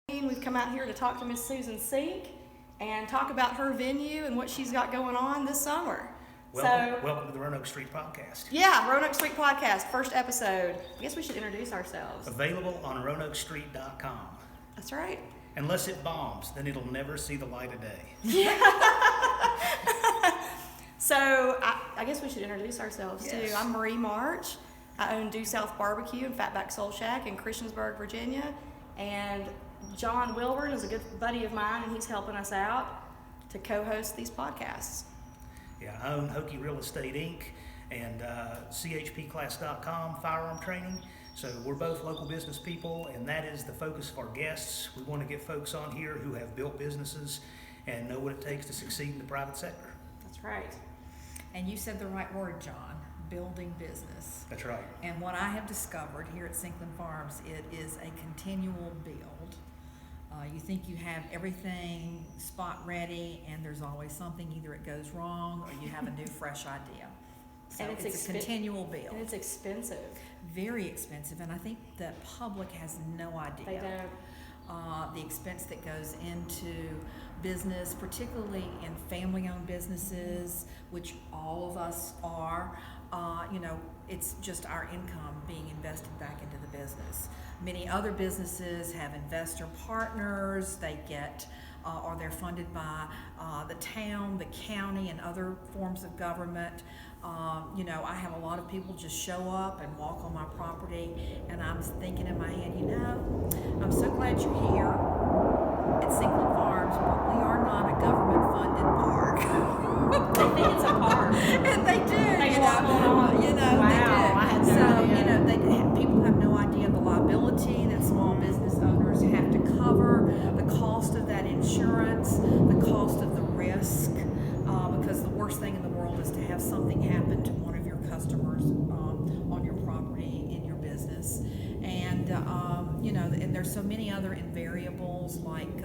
We've come out here to talk to Miss Susan Sink and talk about her venue and what she's got going on this summer. Welcome to the Roanoke Street Podcast. Yeah, Roanoke Street Podcast, first episode. I guess we should introduce ourselves. Available on RoanokeStreet.com. That's right. Unless it bombs, then it'll never see the light of day. Yeah. So I guess we should introduce ourselves Yes. too. I'm Marie March. I own Due South Barbecue and Fatback Soul Shack in Christiansburg, Virginia. And John Wilburn is a good buddy of mine, and he's helping us out to co-host these podcasts. Yeah, I own Hokey Real Estate Inc. and CHPclass.com firearm training. So we're both local business people, and that is the focus of our guests. We want to get folks on here who have built businesses and know what it takes to succeed in the private sector. That's right. And you said the right word, John, building business. That's right. And what I have discovered here at Sinkland Farms, it is a continual build. You think you have everything spot ready, and there's always something, either it goes wrong or you have a new fresh idea. So And it's a continual build. And it's expensive. Very expensive, and I think the public has no idea. They don't. The expense that goes into business, particularly in family-owned businesses, which all of us are. It's just our income being invested back into the business. Many other businesses have investor partners. They get, or they're funded by the town, the county, and other forms of government. I have a lot of people just show up and walk on my property, and I'm thinking in my head, I'm so glad you're here at Sinkland Farms, but we are not a government-funded park. They think it's a park. And they do. They walk on. Wow, they do. I had no idea. People have no idea of the liability that small business owners have to cover, the cost of that insurance, the cost of the risk, because the worst thing in the world is to have something happen to one of your customers on your property, in your business. And and there's so many other invariables like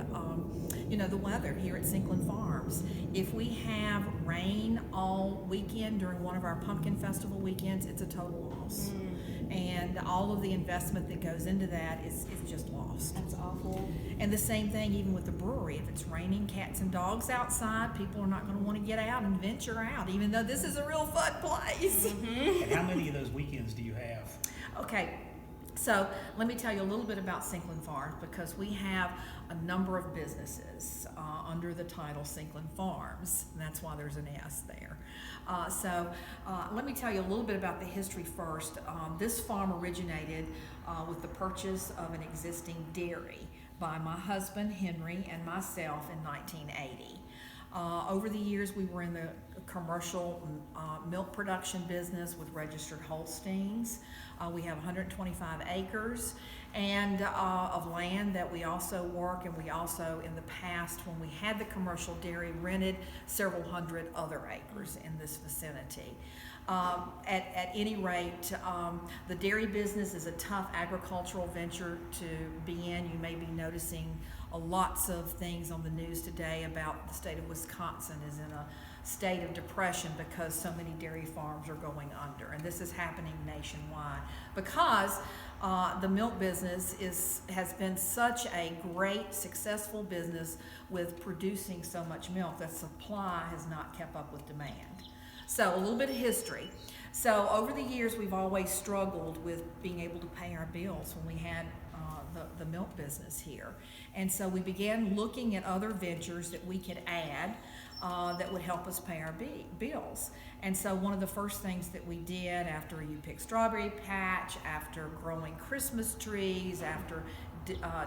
the weather here at Sinkland Farms. If we have rain all weekend during one of our pumpkin festival weekends, it's a total loss. And all of the investment that goes into that is just lost. That's awful. And the same thing even with the brewery. If it's raining cats and dogs outside, people are not going to want to get out and venture out, even though this is a real fun place. And how many of those weekends do you have? Okay, so let me tell you a little bit about Sinkland Farms, because we have a number of businesses under the title Sinkland Farms, and that's why there's an S there. Let me tell you a little bit about the history first. This farm originated with the purchase of an existing dairy by my husband Henry and myself in 1980. Over the years, we were in the commercial milk production business with registered Holsteins. We have 125 acres and of land that we also work, and we also, in the past, when we had the commercial dairy, rented several hundred other acres in this vicinity. At any rate, the dairy business is a tough agricultural venture to be in. You may be noticing lots of things on the news today about the state of Wisconsin is in a state of depression because so many dairy farms are going under, and this is happening nationwide because the milk business has been such a great, successful business with producing so much milk that supply has not kept up with demand. So a little bit of history. So over the years, we've always struggled with being able to pay our bills when we had the milk business here. And so we began looking at other ventures that we could add that would help us pay our bills. And so one of the first things that we did after you pick strawberry patch, after growing Christmas trees, after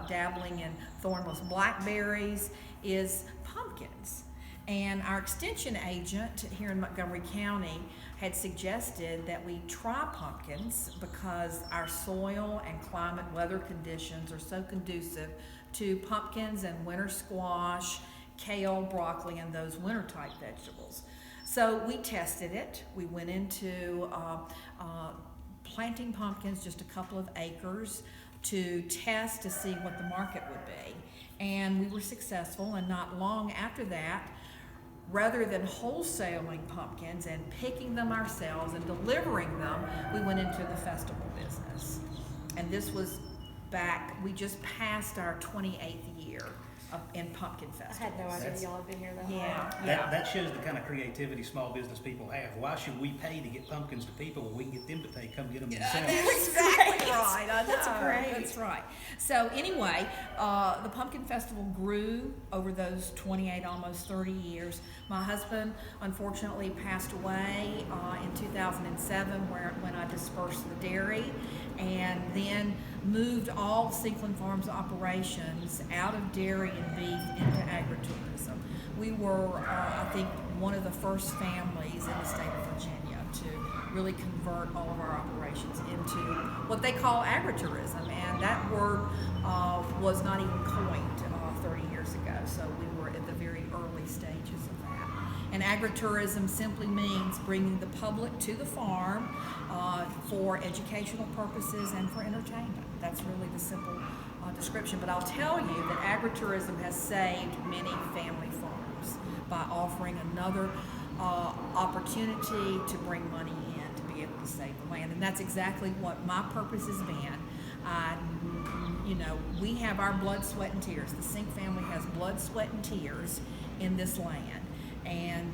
dabbling in thornless blackberries, is pumpkins. And our extension agent here in Montgomery County had suggested that we try pumpkins because our soil and climate weather conditions are so conducive to pumpkins and winter squash, kale, broccoli, and those winter type vegetables. So we tested it. We went into planting pumpkins, just a couple of acres, to test to see what the market would be. And we were successful, and not long after that, rather than wholesaling pumpkins and picking them ourselves and delivering them, we went into the festival business. And this was we just passed our 28th year in pumpkin I festivals. had no idea y'all had been here that long. Yeah. That shows the kind of creativity small business people have. Why should we pay to get pumpkins to people when we can get them to pay, come get them themselves? That's exactly right. I know. That's great. That's right. So anyway, the Pumpkin Festival grew over those 28, almost 30 years. My husband unfortunately passed away in 2007 when I dispersed the dairy, and then moved all Sinkland Farms operations out of dairy and beef into agritourism. We were, I think, one of the first families in the state of Virginia to really convert all of our operations into what they call agritourism, and that word was not even coined 30 years ago, so we were at the very early stages of that. And agritourism simply means bringing the public to the farm for educational purposes and for entertainment. That's really the simple description. But I'll tell you that agritourism has saved many family farms by offering another opportunity to bring money in to be able to save the land. And that's exactly what my purpose has been. We have our blood, sweat, and tears. The Sink family has blood, sweat, and tears in this land. And,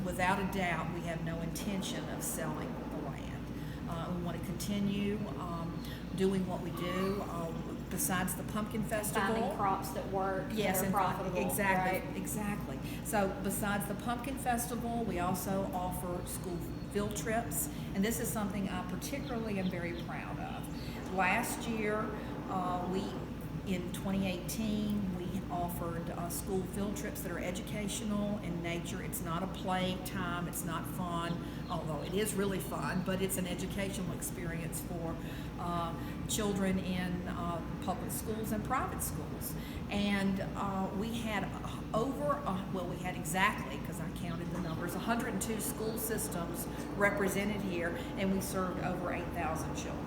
without a doubt, we have no intention of selling the land. We want to continue doing what we do. Besides the Pumpkin Festival, Finding crops that work, yes, that are and profitable. exactly, right? exactly. So besides the Pumpkin Festival, we also offer school field trips, and this is something I particularly am very proud of. Last year, in 2018, we offered school field trips that are educational in nature. It's not a play time, it's not fun, although it is really fun, but it's an educational experience for children in public schools and private schools. And we had we had exactly, because I counted the numbers, 102 school systems represented here, and we served over 8,000 children.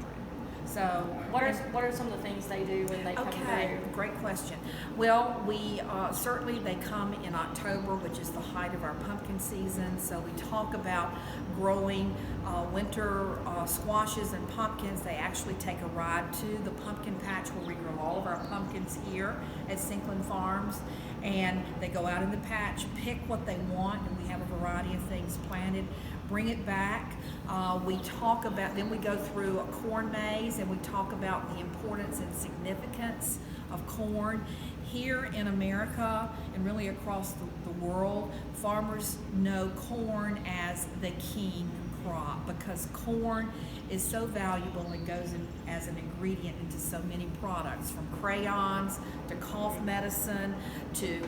So What are some of the things they do when they come okay, through? great question. Well, we certainly they come in October, which is the height of our pumpkin season. So we talk about growing winter squashes and pumpkins. They actually take a ride to the pumpkin patch where we grow all of our pumpkins here at Sinkland Farms, and they go out in the patch, pick what they want, and we have a variety of things planted. Bring it back. We talk about, then we go through a corn maze, and we talk about the importance and significance of corn. Here in America and really across the world, farmers know corn as the king crop because corn is so valuable and goes in as an ingredient into so many products, from crayons to cough medicine to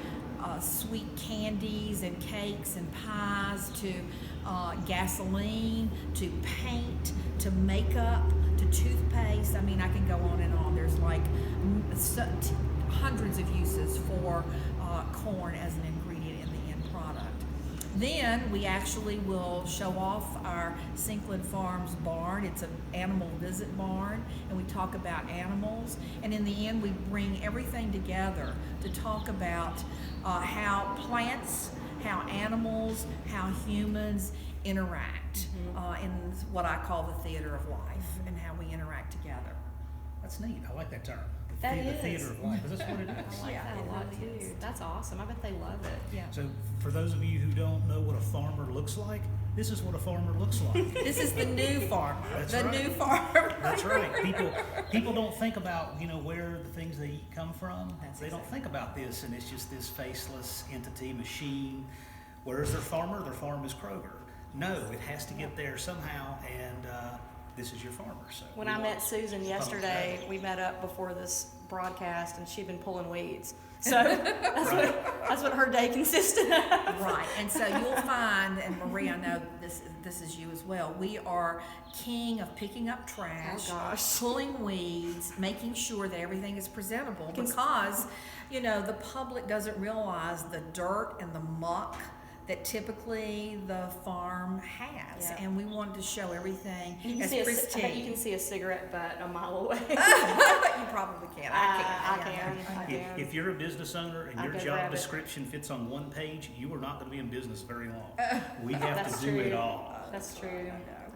sweet candies and cakes and pies to gasoline, to paint, to makeup, to toothpaste. I mean, I can go on and on. There's like hundreds of uses for corn as an ingredient in the end product. Then we actually will show off our Sinkland Farms barn. It's an animal visit barn, and we talk about animals. And in the end, we bring everything together to talk about how plants, how animals, how humans interact in what I call the theater of life, and how we interact together. That's neat. I like that term. That The is. theater of life. 'Cause that's what it is. I like that a lot really too. is. That's awesome. I bet they love it. Yeah. So for those of you who don't know what a farmer looks like, this is what a farmer looks like. This is the new farmer. That's the right. new farmer. That's right. People don't think about, where the things they eat come from. That's They don't exactly think about this, and it's just this faceless entity, machine. Where's their farmer? Their farm is Kroger. No, it has to get there somehow, and this is your farmer. So When we I met want Susan public yesterday, knowledge. we met up before this broadcast, and she'd been pulling weeds. So that's what her day consisted of. Right, and so you'll find, and Marie, I know this is you as well. We are king of picking up trash, Oh, gosh. pulling weeds, making sure that everything is presentable, Can- because the public doesn't realize the dirt and the muck that typically the farm has, Yeah. and we wanted to show everything You can as see I bet pristine. you can see a cigarette butt a mile away. You probably can. I Yeah. can. If you're a business owner and I'll your go job grab it. description fits on one page, you are not going to be in business very long. We have That's to do true. it all. That's true.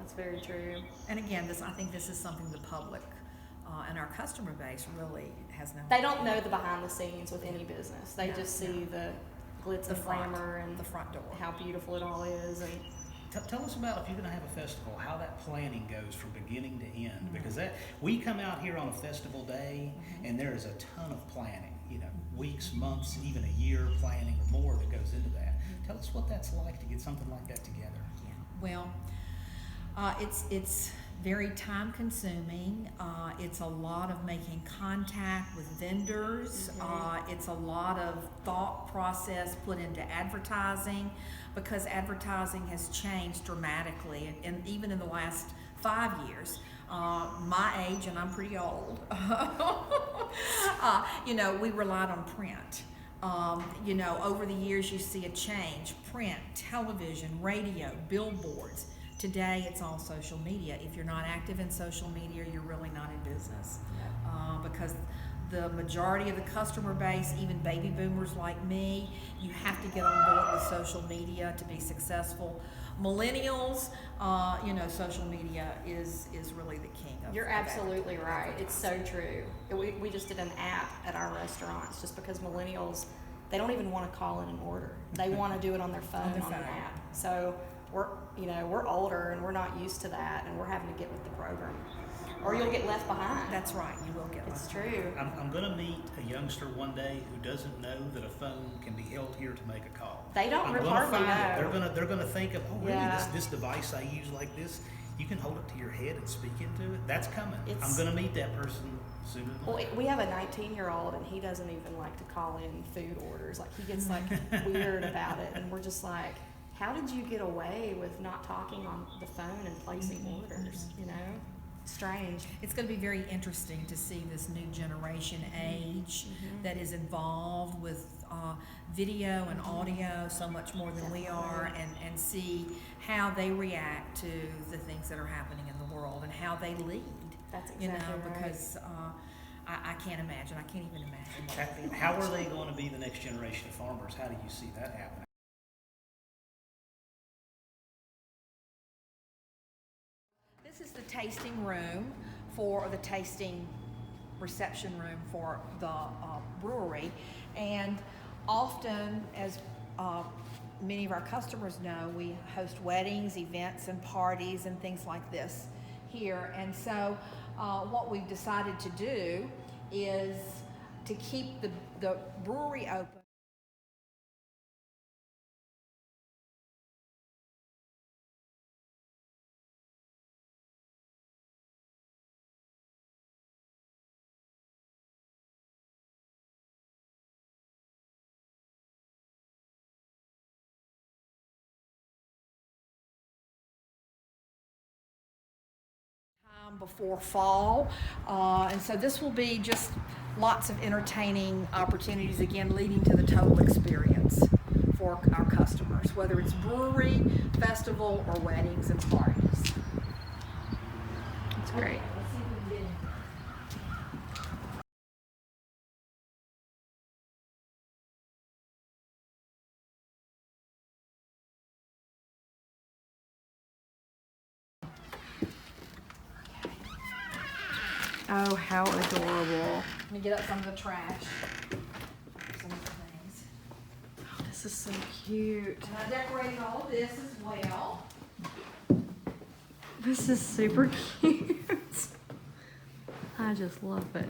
That's very true. And again, I think this is something the public and our customer base really has no. They don't know the behind the scenes with any business. They just see the glitz The and front, glamour and the front door. how beautiful it all is. And Tell us about, if you're going to have a festival, how that planning goes from beginning to end. Because we come out here on a festival day, and there is a ton of planning. Weeks, months, even a year planning or more that goes into that. Tell us what that's like to get something like that together. Yeah. Well, it's very time consuming. It's a lot of making contact with vendors. It's a lot of thought process put into advertising, because advertising has changed dramatically, and even in the last 5 years. My age, and I'm pretty old, we relied on print. Over the years you see a change. Print, television, radio, billboards. Today it's all social media. If you're not active in social media, you're really not in business. Because the majority of the customer base, even baby boomers like me, you have to get on board with social media to be successful. Millennials, social media is really the king of. you're absolutely right. It's so true. We just did an app at our restaurants just because millennials, they don't even want to call in an order. They want to do it on their phone, on an app. So we're older and we're not used to that, and we're having to get with the program, or you'll get left behind. That's right, you will get It's left true. I'm going to meet a youngster one day who doesn't know that a phone can be held here to make a call. They don't I'm gonna hardly find it. know. They're gonna think of, oh really, Yeah. this device I use like this, you can hold it to your head and speak into it. That's coming. It's- I'm gonna meet that person sooner than Well, later. we have a 19-year-old, and he doesn't even like to call in food orders. Like, he gets like weird about it, and we're just like, how did you get away with not talking on the phone and placing orders? Strange. It's going to be very interesting to see this new generation age that is involved with video and audio so much more than we are, and see how they react to the things that are happening in the world and how they lead. That's exactly right. Because I can't imagine. I can't even imagine. what it'll be How like. are they going to be the next generation of farmers? How do you see that happening? This is the tasting room the tasting reception room for the brewery, and often, as many of our customers know, we host weddings, events, and parties and things like this here. And so what we've decided to do is to keep the brewery open. Before fall, and so this will be just lots of entertaining opportunities, again leading to the total experience for our customers, whether it's brewery, festival, or weddings and parties. It's great. Okay, let's see if we can get in. Oh, how adorable. Let me get up some of the trash. Some of the things. Oh, this is so cute. And I decorated all of this as well. This is super cute. I just love it.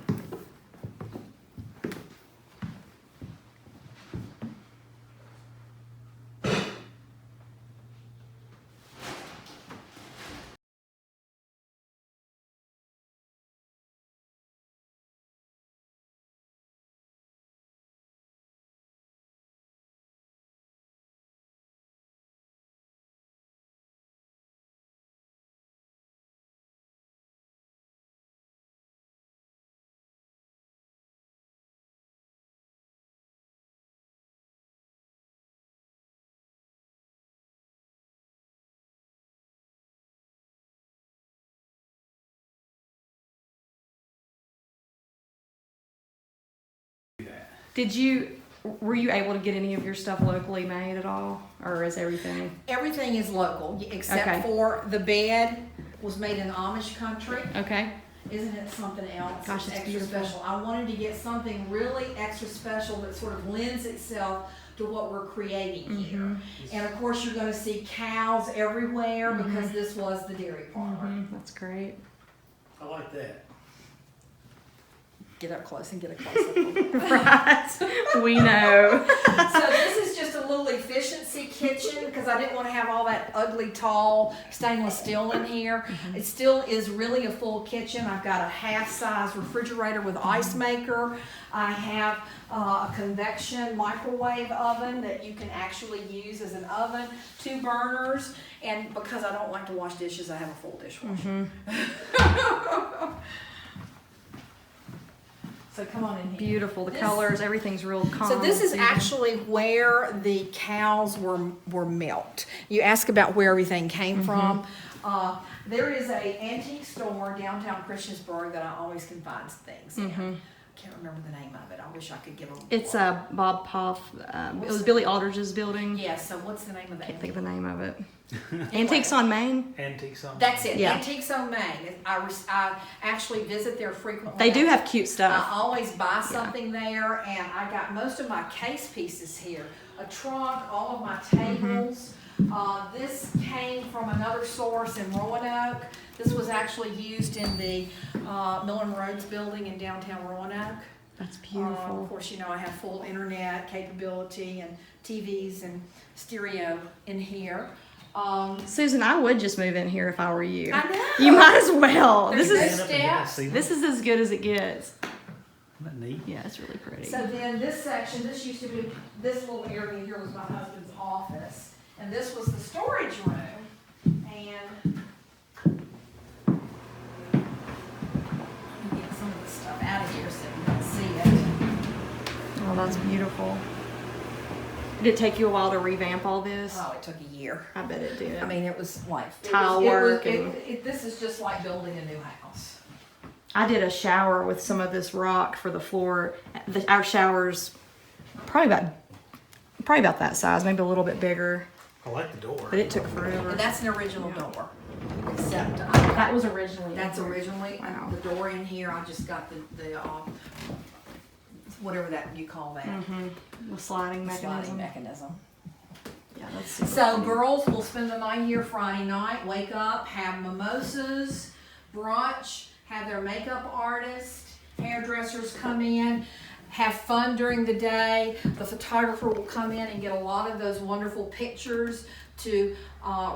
Were you able to get any of your stuff locally made at all? Or is everything? Everything is local except Okay. for the bed. was made in Amish country. Okay. Isn't it something else? Gosh, it's extra beautiful. special. I wanted to get something really extra special that sort of lends itself to what we're creating here. And of course, you're going to see cows everywhere because this was the dairy parlor. That's great. I like that. Get up close and get a close up. Right. We know. So this is just a little efficiency kitchen because I didn't want to have all that ugly, tall stainless steel in here. It still is really a full kitchen. I've got a half-size refrigerator with ice maker. I have a convection microwave oven that you can actually use as an oven, 2 burners, and because I don't like to wash dishes, I have a full dishwasher. So come on in here. Beautiful. The colors, everything's real calm. So this is soothing. actually where the cows were milked. You ask about where everything came from. There is a antique store downtown Christiansburg that I always can find things in. I can't remember the name of it. I wish I could give them. It's Bob Poff. It was Billy Aldridge's building. Yeah, so what's the name of that? Can't think of the name of it. Antiques on Main. Antiques on. That's it. Yeah. Antiques on Main. I actually visit there frequently. They do have cute I stuff. always buy something there, and I got most of my case pieces here. A trunk, all of my tables. This came from another source in Roanoke. This was actually used in the Millen Rhodes building in downtown Roanoke. That's beautiful. Of course, you know, I have full internet capability and TVs and stereo in here. Susan, I would just move in here if I were you. I know. You might as well. There's This no is steps. this is as good as it gets. Isn't that neat? Yeah, it's really pretty. So then this section, this used to be, this little area here was my husband's office. And this was the storage room. And let me get some of this stuff out of here so you can see it. Oh, that's beautiful. Did it take you a while to revamp all this? Oh, it took a year. I bet it did. I mean, it was like Tile it was, work It and- was, this is just like building a new house. I did a shower with some of this rock for the floor. Our shower's probably about that size, maybe a little bit bigger, I like the door. but it took forever. And that's an original door. Except That was originally. that's originally Wow. the door in here. I just got the whatever that you call that. The sliding Sliding mechanism. mechanism. Yeah, that's super So cool. girls will spend the night here Friday night, wake up, have mimosas, brunch, have their makeup artist, hairdressers come in, have fun during the day. The photographer will come in and get a lot of those wonderful pictures to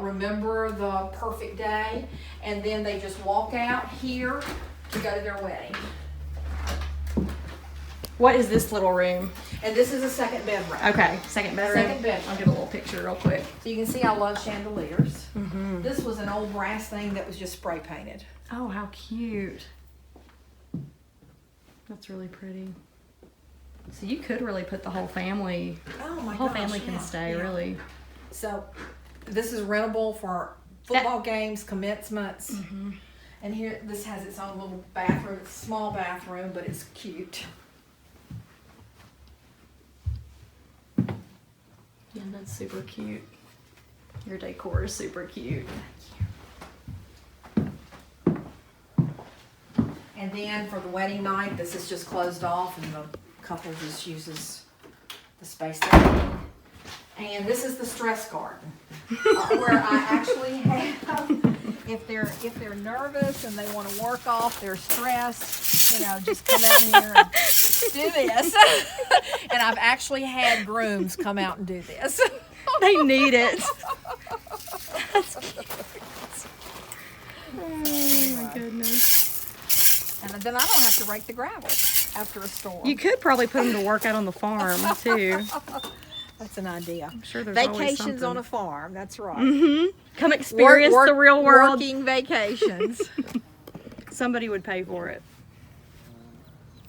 remember the perfect day. And then they just walk out here to go to their wedding. What is this little room? And this is a second bedroom. Okay, second bedroom. Second bedroom. I'll give a little picture real quick. So you can see I love chandeliers. This was an old brass thing that was just spray painted. Oh, how cute. That's really pretty. So you could really put the whole family, Oh my the whole gosh, family can yeah, stay, yeah. really. So this is rentable for football games, commencements. And here, this has its own little bathroom. It's a small bathroom, but it's cute. Yeah, that's super cute. Your decor is super cute. And then for the wedding night, this is just closed off and the couple just uses the space there. And this is the stress garden, where I actually have, if they're nervous and they want to work off their stress, you know, just come out here and do this. And I've actually had grooms come out and do this. They need it. That's cute. Oh my goodness. And then I don't have to rake the gravel after a storm. You could probably put them to work out on the farm too. That's an idea. I'm sure there's always Vacations something. on a farm, that's right. Come experience the real world. Working vacations. Somebody would pay for it.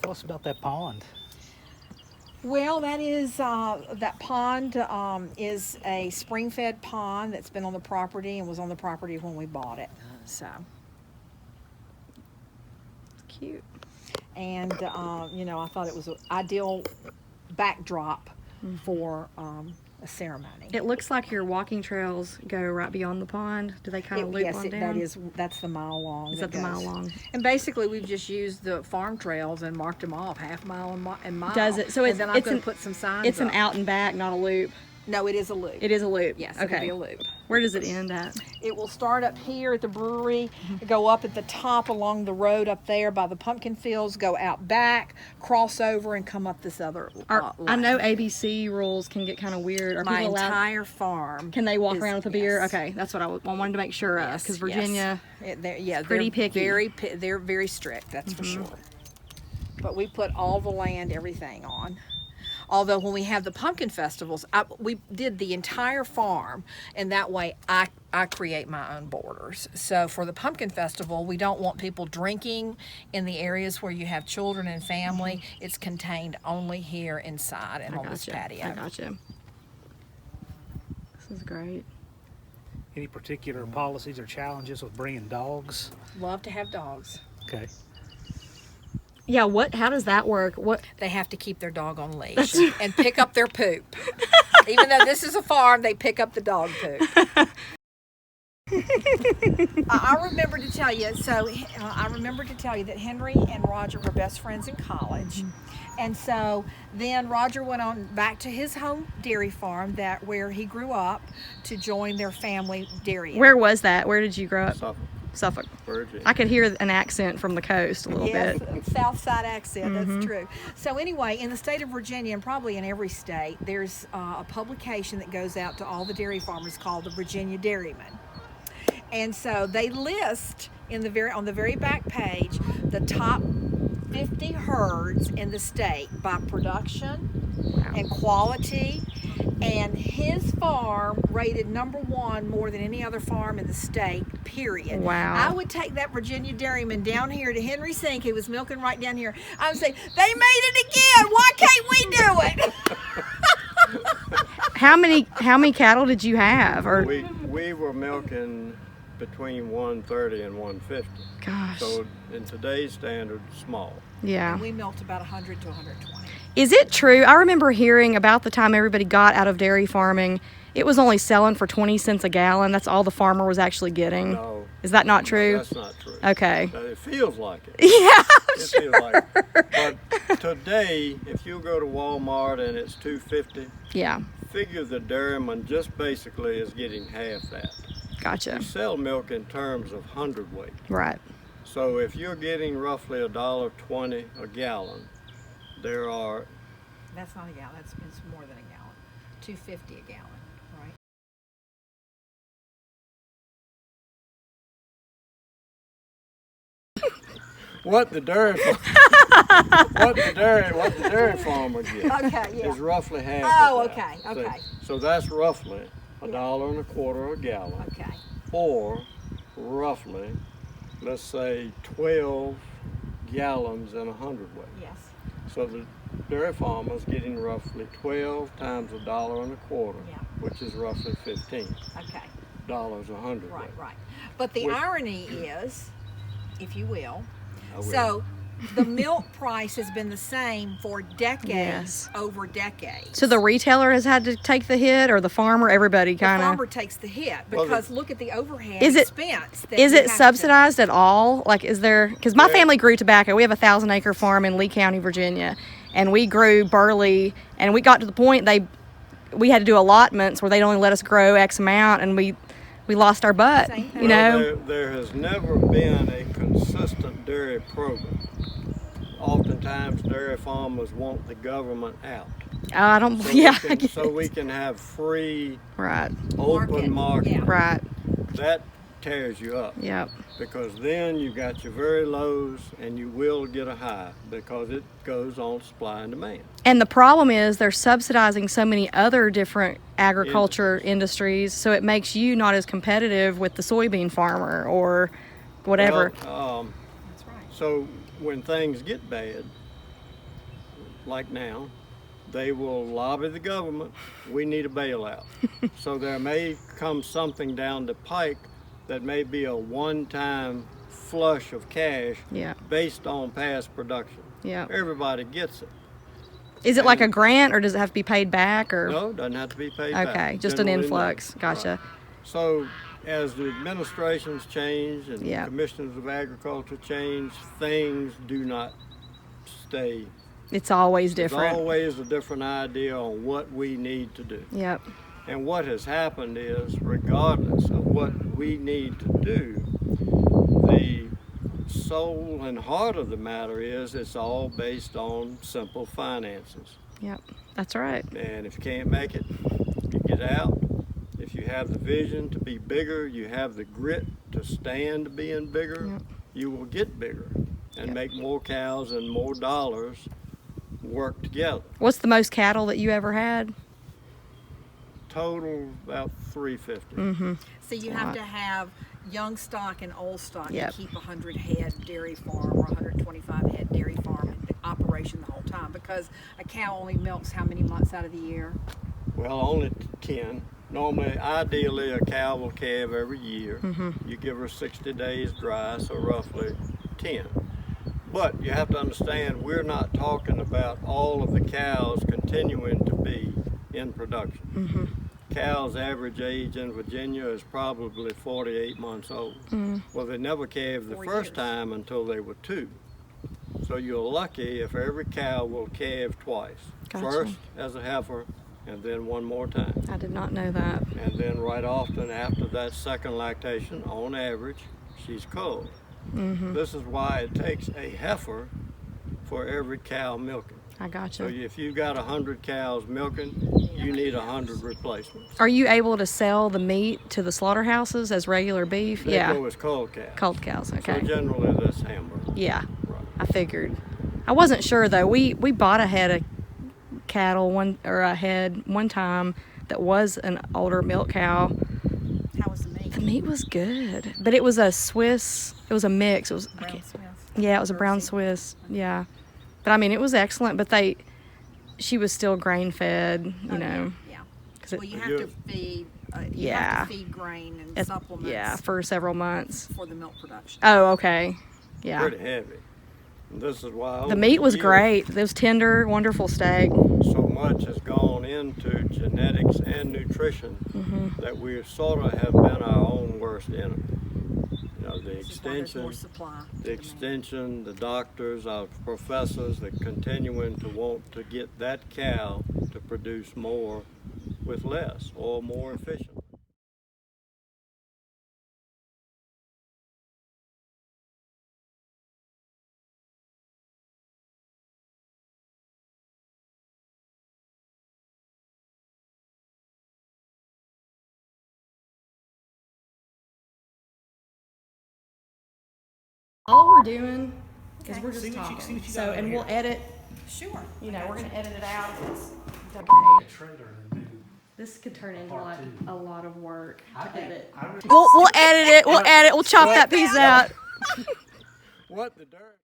Tell us about that pond. Well, that is that pond is a spring-fed pond that's been on the property and was on the property when we bought it. So, It's cute. and you know, I thought it was an ideal backdrop for a ceremony. It looks like your walking trails go right beyond the pond. Do they kind of loop on down? That's the mile long. Is that the mile long? And basically, we've just used the farm trails and marked them off, half mile and mile. Does it? So and then I'm going to put some signs It's up. an out and back, not a loop. No, it is a loop. It is a loop. Yes, okay. it'll be a loop. Where does it end at? It will start up here at the brewery, go up at the top along the road up there by the pumpkin fields, go out back, cross over, and come up this other I line. know ABC rules can get kind of weird. Are My people allowed? entire farm. Can they walk around with a beer? yes. Okay, that's what I wanted to make sure of, because Virginia. Yes. pretty picky. They're very strict. That's for sure. But we put all the land, everything on. Although when we have the pumpkin festivals, we did the entire farm, and that way I create my own borders. So for the pumpkin festival, we don't want people drinking in the areas where you have children and family. It's contained only here inside and on this patio. I gotcha. This is great. Any particular policies or challenges with bringing dogs? Love to have dogs. Okay. Yeah, how does that work? They have to keep their dog on leash and pick up their poop. Even though this is a farm, they pick up the dog poop. I remember to tell you, that Henry and Roger were best friends in college. And so then Roger went on back to his home dairy farm where he grew up to join their family dairy. Where was that? Where did you grow up? Suffolk. Suffolk. Virginia. I could hear an accent from the coast a little bit. Yes, South Side accent, that's true. So anyway, in the state of Virginia, and probably in every state, there's a publication that goes out to all the dairy farmers called the Virginia Dairyman. And so they list on the very back page the top 50 herds in the state by production and quality. And his farm rated #1 more than any other farm in the state, period. Wow. I would take that Virginia Dairyman down here to Henry Sink, who was milking right down here. I would say, they made it again. Why can't we do it? How many cattle did you have? Or We were milking between 130 and 150. gosh. So in today's standard, small. Yeah. And we milked about 100 to 120. Is it true? I remember hearing about the time everybody got out of dairy farming, it was only selling for 20 cents a gallon. That's all the farmer was actually getting. No. Is that not true? No, that's not true. Okay. It feels like it. Yeah. It feels like it. But today, if you go to Walmart and it's $2.50, Yeah. figure the dairyman just basically is getting half that. Gotcha. We sell milk in terms of hundredweight. Right. So if you're getting roughly $1.20 a gallon, there are That's not a gallon. It's more than a gallon. $2.50 a gallon, right? what the dairy farmer gets Okay, yeah. is roughly half. Oh, of that. okay, okay. So that's roughly $1.25 a gallon, Okay. or roughly, let's say 12 gallons in a hundredweight. Yes. So the dairy farmer's getting roughly 12 times $1.25, Yeah. which is roughly $15 Okay. a hundredweight. Right. But the Which- irony is, if you will, I will. so the milk price has been the same for decades Yes. over decades. So the retailer has had to take the hit, or the farmer, everybody the kind farmer of. takes the hit Well, because look at the overhead Is it- expense. That Is you it have to- subsidized at all? Like, is there? Because my Yeah. family grew tobacco. We have a 1,000-acre farm in Lee County, Virginia, and we grew barley. And we got to the point we had to do allotments where they'd only let us grow X amount, and we lost our butt. Same thing. You know. Well, there has never been a consistent dairy program. Oftentimes, dairy farmers want the government out. I don't. So Yeah. we can, so we can have free, Right. open market. Yeah. Right. That tears you up, Yep. because then you got your very lows and you will get a high, because it goes on supply and demand. And the problem is they're subsidizing so many other different agriculture industries, so it makes you not as competitive with the soybean farmer or whatever. Well, That's right. so when things get bad, like now, they will lobby the government, we need a bailout. So there may come something down the pike that may be a one-time flush of cash Yeah. based on past production. Yeah. Everybody gets it. Is it like a grant, or does it have to be paid back, or? No, it doesn't have to be paid back. Okay, just an Generally, influx. no. Gotcha. Right. So as the administrations change and Yeah. commissioners of agriculture change, things do not stay. It's always There's different. always a different idea on what we need to do. Yep. And what has happened is, regardless of what we need to do, the soul and heart of the matter is it's all based on simple finances. Yep. That's right. And if you can't make it, you get out. If you have the vision to be bigger, you have the grit to stand being bigger, Yep. you will get bigger and Yep. make more cows and more dollars work together. What's the most cattle that you ever had? Total about 350. Mm-hmm. So you have to have young stock and old stock Yep. to keep 100 head dairy farm or 125 head dairy farm in operation the whole time, because a cow only milks how many months out of the year? Well, only 10. Normally, ideally, a cow will calve every year. Mm-hmm. You give her 60 days dry, so roughly 10. But you have to understand, we're not talking about all of the cows continuing to be in production. Mm-hmm. Cows' average age in Virginia is probably 48 months old. Mm. Well, they never calved the 4 first years. time until they were 2. So you're lucky if every cow will calve twice. Gotcha. First as a heifer, and then one more time. I did not know that. And then right often after that second lactation, on average, she's culled. Mm-hmm. This is why it takes a heifer for every cow milking. I So gotcha. if you've got 100 cows milking, you need 100 replacements. Are you able to sell the meat to the slaughterhouses as regular beef? They Yeah. go as culled cows. Culled cows. So Okay. generally that's hamburger. Yeah. Right. I figured. I wasn't sure though. We bought a head of cattle a head one time that was an older milk cow. How was the meat? The meat was good, but it was a Swiss. It was a mix. It was Brown Swiss. yeah, it was a brown Jersey. Swiss. Yeah, but I mean it was excellent. But she was still grain fed. You Oh, know. Yeah. 'Cause it- Well, you have You- to feed. You Yeah. have to feed grain and It- supplements. yeah, for several months. For the milk production. Oh, okay. Yeah. Pretty heavy. And this is why The over meat was years, great. It was tender, wonderful steak. so much has gone into genetics and nutrition Mm-hmm. that we sort of have been our own worst enemy. You know, the This is why there's extension, more supply. the than demand. extension, the doctors, our professors, that continuing to want to get that cow to produce more with less or more efficiently. All we're doing is we're just See what you- talking. see what you So, got and in we'll here. edit. Sure. You know, we're gonna edit it out if it's okay. Trailer and do. This could turn into Part like two. a lot of work I to think- edit. I would- We'll edit it. We'll chop that piece out. What the dirt?